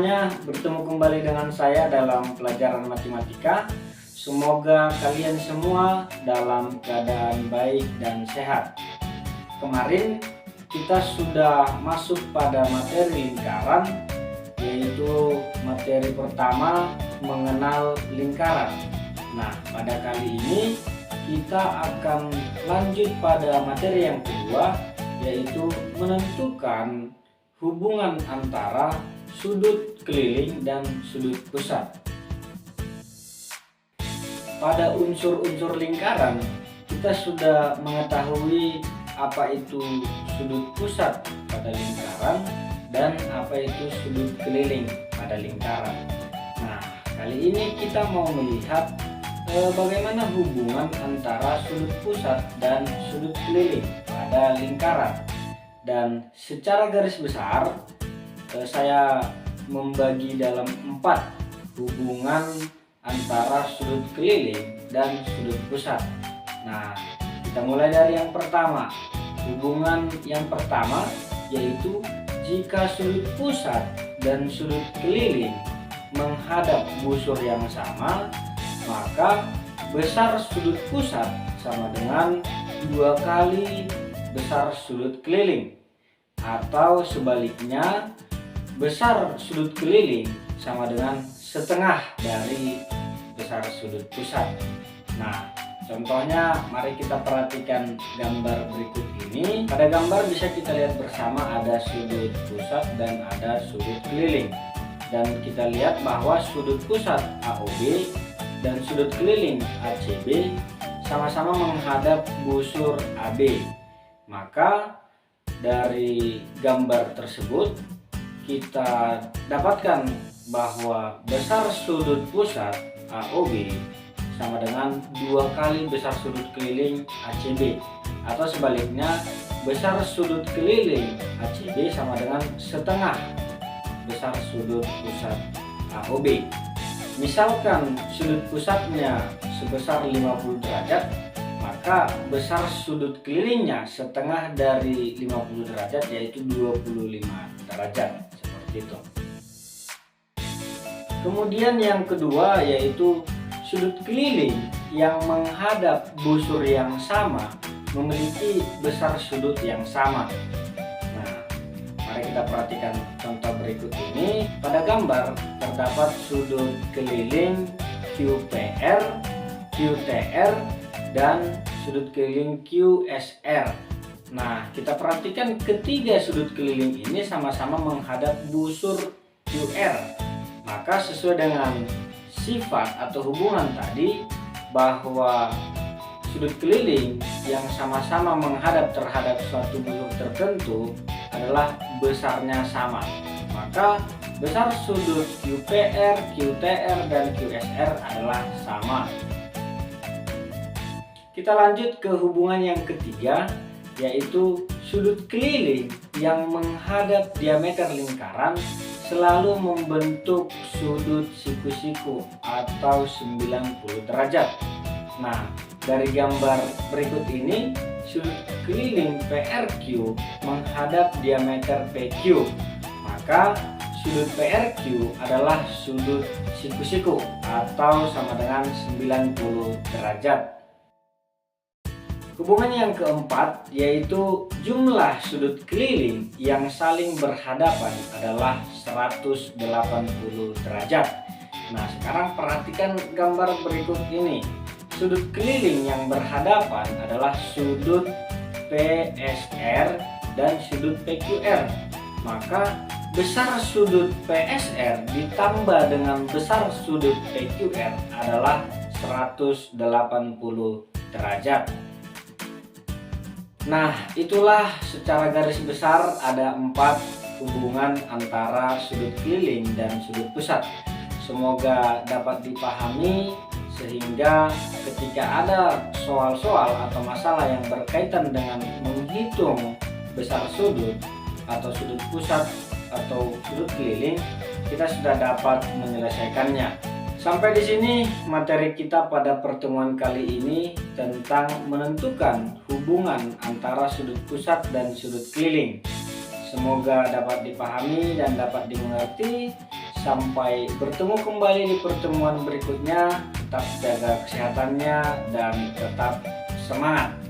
semuanya, bertemu kembali dengan saya dalam pelajaran matematika. Semoga kalian semua dalam keadaan baik dan sehat. Kemarin kita sudah masuk pada materi lingkaran, yaitu materi pertama mengenal lingkaran. Nah, pada kali ini kita akan lanjut pada materi yang kedua, yaitu menentukan hubungan antara sudut keliling dan sudut pusat. Pada unsur-unsur lingkaran, kita sudah mengetahui apa itu sudut pusat pada lingkaran dan apa itu sudut keliling pada lingkaran. Nah, kali ini kita mau melihat bagaimana hubungan antara sudut pusat dan sudut keliling pada lingkaran. Dan secara garis besar saya membagi dalam 4 hubungan antara sudut keliling dan sudut pusat. Nah, kita mulai dari yang pertama. Hubungan yang pertama yaitu jika sudut pusat dan sudut keliling menghadap busur yang sama, maka besar sudut pusat sama dengan 2 kali besar sudut keliling, atau sebaliknya besar sudut keliling sama dengan setengah dari besar sudut pusat. Nah, contohnya mari kita perhatikan gambar berikut ini. Pada gambar bisa kita lihat bersama ada sudut pusat dan ada sudut keliling, dan kita lihat bahwa sudut pusat AOB dan sudut keliling ACB sama-sama menghadap busur AB. Maka dari gambar tersebut kita dapatkan bahwa besar sudut pusat AOB sama dengan 2 kali besar sudut keliling ACB, atau sebaliknya besar sudut keliling ACB sama dengan setengah besar sudut pusat AOB. Misalkan sudut pusatnya sebesar 50 derajat, maka besar sudut kelilingnya setengah dari 50 derajat, yaitu 25 derajat, seperti itu. Kemudian yang kedua yaitu sudut keliling yang menghadap busur yang sama memiliki besar sudut yang sama. Nah, mari kita perhatikan contoh berikut ini. Pada gambar terdapat sudut keliling QPR, QTR, dan sudut keliling QSR. Nah, kita perhatikan ketiga sudut keliling ini sama-sama menghadap busur QR. Maka sesuai dengan sifat atau hubungan tadi, bahwa sudut keliling yang sama-sama menghadap terhadap suatu busur tertentu adalah besarnya sama. Maka besar sudut QPR, QTR, dan QSR adalah sama. Kita lanjut ke hubungan yang ketiga, yaitu sudut keliling yang menghadap diameter lingkaran selalu membentuk sudut siku-siku atau 90 derajat. Nah, dari gambar berikut ini, sudut keliling PRQ menghadap diameter PQ. Maka sudut PRQ adalah sudut siku-siku atau sama dengan 90 derajat. Hubungan yang keempat yaitu jumlah sudut keliling yang saling berhadapan adalah 180 derajat. Nah, sekarang perhatikan gambar berikut ini. Sudut keliling yang berhadapan adalah sudut PSR dan sudut PQR. Maka besar sudut PSR ditambah dengan besar sudut PQR adalah 180 derajat. Nah, itulah secara garis besar ada 4 hubungan antara sudut keliling dan sudut pusat. Semoga dapat dipahami sehingga ketika ada soal-soal atau masalah yang berkaitan dengan menghitung besar sudut atau sudut pusat atau sudut keliling, kita sudah dapat menyelesaikannya. Sampai di sini materi kita pada pertemuan kali ini tentang menentukan hubungan antara sudut pusat dan sudut keliling. Semoga dapat dipahami dan dapat dimengerti. Sampai bertemu kembali di pertemuan berikutnya. Tetap jaga kesehatannya dan tetap semangat.